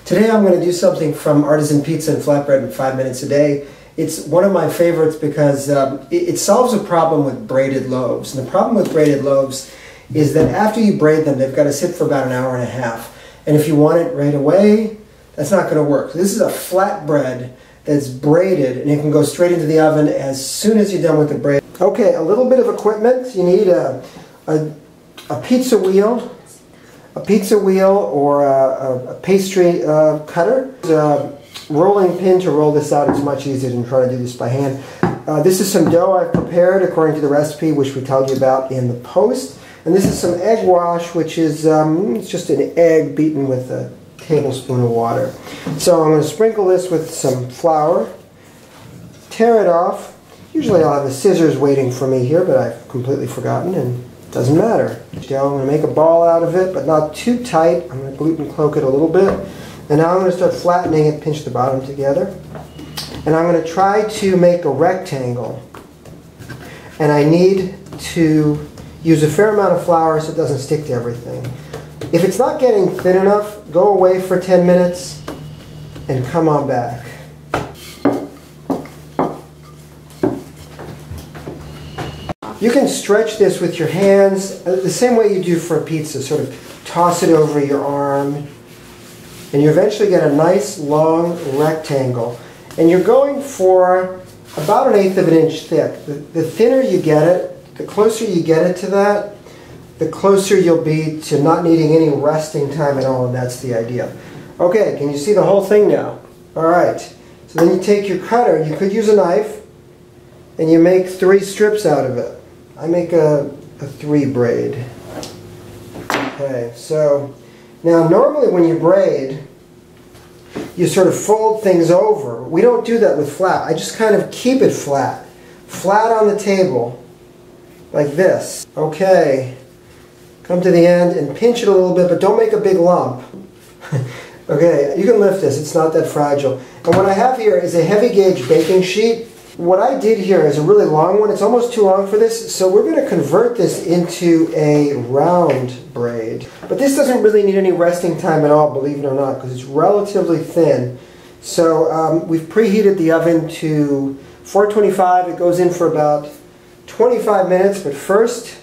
Today I'm going to do something from Artisan Pizza and Flatbread in 5 minutes a day. It's one of my favorites because it solves a problem with braided loaves. And the problem with braided loaves is that after you braid them, they've got to sit for about an hour and a half. And if you want it right away, that's not going to work. This is a flatbread that's braided, and it can go straight into the oven as soon as you're done with the braid. Okay, a little bit of equipment. You need a pizza wheel. A pizza wheel or a pastry cutter. A rolling pin to roll this out. It's much easier than trying to do this by hand. This is some dough I've prepared according to the recipe, which we told you about in the post. And this is some egg wash, which is it's just an egg beaten with a tablespoon of water. So I'm going to sprinkle this with some flour, tear it off. Usually I'll have the scissors waiting for me here, but I've completely forgotten, and it doesn't matter. I'm going to make a ball out of it, but not too tight. I'm going to gluten cloak it a little bit. And now I'm going to start flattening it, pinch the bottom together. And I'm going to try to make a rectangle. And I need to use a fair amount of flour so it doesn't stick to everything. If it's not getting thin enough, go away for 10 minutes and come on back. You can stretch this with your hands the same way you do for a pizza. Sort of toss it over your arm, and you eventually get a nice long rectangle. And you're going for about 1/8 of an inch thick. The thinner you get it, the closer you get it to that, the closer you'll be to not needing any resting time at all, and that's the idea. Okay, can you see the whole thing now? Alright, so then you take your cutter, you could use a knife, and you make 3 strips out of it. I make a 3 braid. Okay, so now normally when you braid, you sort of fold things over. We don't do that with flat. I just kind of keep it flat. Flat on the table, like this. Okay, come to the end and pinch it a little bit, but don't make a big lump. Okay, you can lift this, it's not that fragile. And what I have here is a heavy gauge baking sheet. What I did here is a really long one. It's almost too long for this, so we're going to convert this into a round braid. But this doesn't really need any resting time at all, believe it or not, because it's relatively thin. So we've preheated the oven to 425. It goes in for about 25 minutes, but first,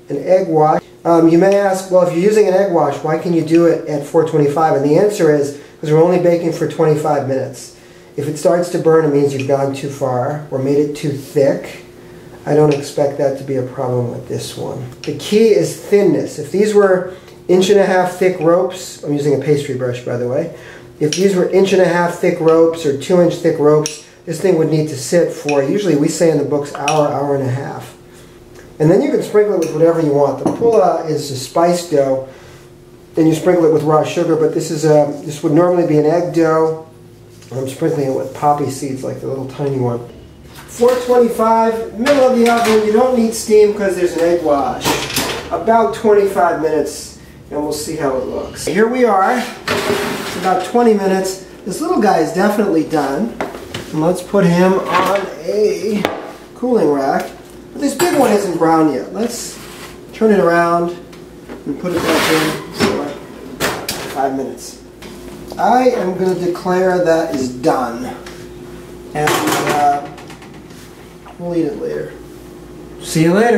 an egg wash. You may ask, well, if you're using an egg wash, why can you do it at 425? And the answer is, because we're only baking for 25 minutes. If it starts to burn, it means you've gone too far or made it too thick. I don't expect that to be a problem with this one. The key is thinness. If these were 1.5 inch thick ropes, I'm using a pastry brush by the way, if these were 1.5 inch thick ropes or 2 inch thick ropes, this thing would need to sit for, usually we say in the books, hour and a half. And then you can sprinkle it with whatever you want. The pula is a spice dough, and you sprinkle it with raw sugar, but this would normally be an egg dough. I'm sprinkling it with poppy seeds, like the little tiny one. 425, middle of the oven. You don't need steam because there's an egg wash. About 25 minutes, and we'll see how it looks. Here we are. It's about 20 minutes. This little guy is definitely done. And let's put him on a cooling rack. But this big one isn't brown yet. Let's turn it around and put it back in for 5 minutes. I am going to declare that is done, and we'll eat it later. See you later.